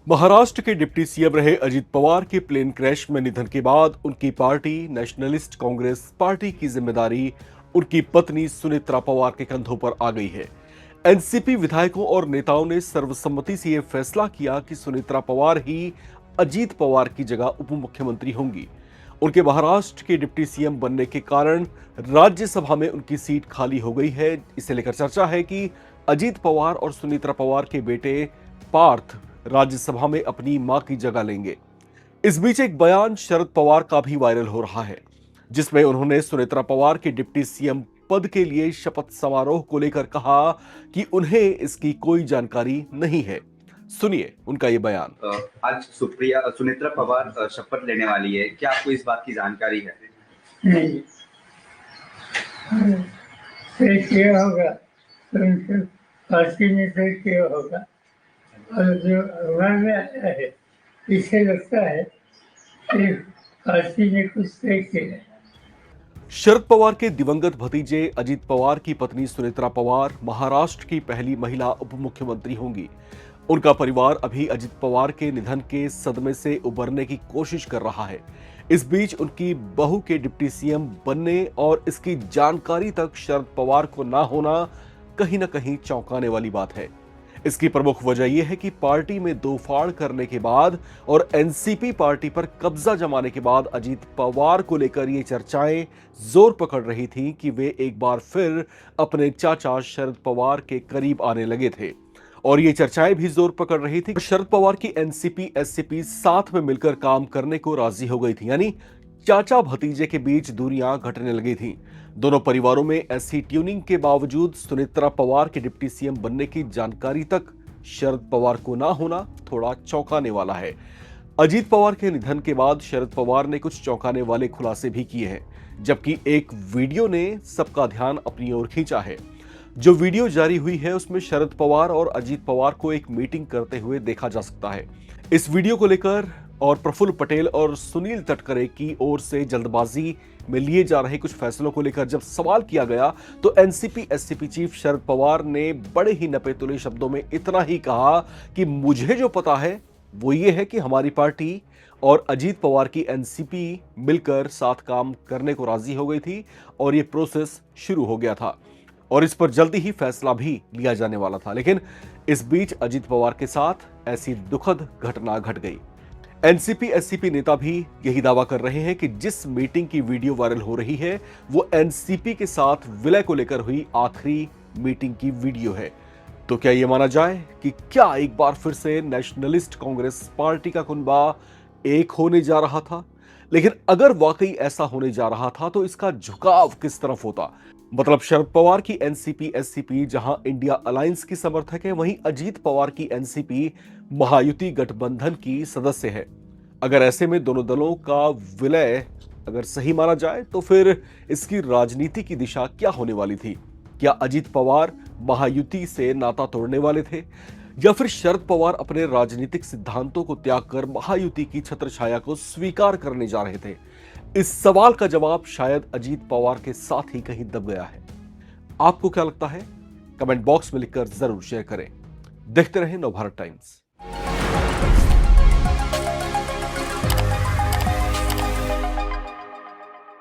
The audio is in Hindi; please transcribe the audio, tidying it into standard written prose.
महाराष्ट्र के डिप्टी सीएम रहे अजित पवार के प्लेन क्रैश में निधन के बाद उनकी पार्टी नेशनलिस्ट कांग्रेस पार्टी की जिम्मेदारी उनकी पत्नी सुनेत्रा पवार के कंधों पर आ गई है। एनसीपी विधायकों और नेताओं ने सर्वसम्मति से यह फैसला किया कि सुनेत्रा पवार ही अजित पवार की जगह उप मुख्यमंत्री होंगी। उनके महाराष्ट्र के डिप्टी सीएम बनने के कारण राज्यसभा में उनकी सीट खाली हो गई है। इसे लेकर चर्चा है कि अजित पवार और सुनेत्रा पवार के बेटे पार्थ राज्यसभा में अपनी मां की जगह लेंगे। इस बीच एक बयान शरद पवार का भी वायरल हो रहा है, जिसमें उन्होंने सुनेत्रा पवार के डिप्टी सीएम पद के लिए शपथ समारोह को लेकर कहा कि उन्हें इसकी कोई जानकारी नहीं है। सुनिए उनका ये बयान। आज सुनेत्रा पवार शपथ लेने वाली है, क्या आपको इस बात की जानकारी है? नहीं, तय किया होगा तो उनसे पार्टी ने तय किया होगा, और जो मन में आया है इसे लगता है कि पार्टी ने कुछ तय किया है। शरद पवार के दिवंगत भतीजे अजित पवार की पत्नी सुनेत्रा पवार महाराष्ट्र की पहली महिला उप मुख्यमंत्री होंगी। उनका परिवार अभी अजित पवार के निधन के सदमे से उबरने की कोशिश कर रहा है। इस बीच उनकी बहू के डिप्टी सीएम बनने और इसकी जानकारी तक शरद पवार को ना होना कहीं ना कहीं चौंकाने वाली बात है। इसकी प्रमुख वजह यह है कि पार्टी में दो फाड़ करने के बाद और एनसीपी पार्टी पर कब्जा जमाने के बाद अजित पवार को लेकर ये चर्चाएं जोर पकड़ रही थीं कि वे एक बार फिर अपने चाचा शरद पवार के करीब आने लगे थे। और ये चर्चाएं भी जोर पकड़ रही थी। शरद पवार की एनसीपी एससीपी साथ में मिलकर काम करने को राजी हो गई थी, यानी चाचा भतीजे के बीच दूरियां घटने लगी थीं। दोनों परिवारों में ऐसी ट्यूनिंग के बावजूद सुनेत्रा पवार के डिप्टी सीएम बनने की जानकारी तक शरद पवार को ना होना थोड़ा चौंकाने वाला है। अजित पवार के निधन के बाद शरद पवार ने कुछ चौंकाने वाले खुलासे भी किए हैं, जबकि एक वीडियो ने सबका ध्यान अपनी ओर खींचा है। जो वीडियो जारी हुई है उसमें शरद पवार और अजित पवार को एक मीटिंग करते हुए देखा जा सकता है। इस वीडियो को लेकर और प्रफुल्ल पटेल और सुनील तटकरे की ओर से जल्दबाजी में लिए जा रहे कुछ फैसलों को लेकर जब सवाल किया गया तो NCP SCP chief Sharad Pawar ने बड़े ही नपे-तुले शब्दों में इतना ही कहा कि मुझे जो पता है वो ये है कि हमारी पार्टी और अजित पवार की एनसीपी मिलकर साथ काम करने को राजी हो गई थी और ये प्रोसेस शुरू हो गया था और इस पर जल्दी ही फैसला भी लिया जाने वाला था। लेकिन इस बीच अजित पवार के साथ ऐसी दुखद घटना घट गई। एनसीपी एससीपी नेता भी यही दावा कर रहे हैं कि जिस मीटिंग की वीडियो वायरल हो रही है वो एनसीपी के साथ विलय को लेकर हुई आखिरी मीटिंग की वीडियो है। तो क्या यह माना जाए कि क्या एक बार फिर से नेशनलिस्ट कांग्रेस पार्टी का कुनबा एक होने जा रहा था? लेकिन अगर वाकई ऐसा होने जा रहा था तो इसका झुकाव किस तरफ होता? मतलब शरद पवार की एनसीपी एससीपी जहां इंडिया अलायंस की समर्थक है, वहीं अजित पवार की एनसीपी महायुति गठबंधन की सदस्य है। अगर ऐसे में दोनों दलों का विलय अगर सही माना जाए तो फिर इसकी राजनीति की दिशा क्या होने वाली थी? क्या अजित पवार महायुति से नाता तोड़ने वाले थे या फिर शरद पवार अपने राजनीतिक सिद्धांतों को त्याग कर महायुति की छत्रछाया को स्वीकार करने जा रहे थे? इस सवाल का जवाब शायद अजित पवार के साथ ही कहीं दब गया है। आपको क्या लगता है? कमेंट बॉक्स में लिखकर जरूर शेयर करें। देखते रहें नवभारत टाइम्स।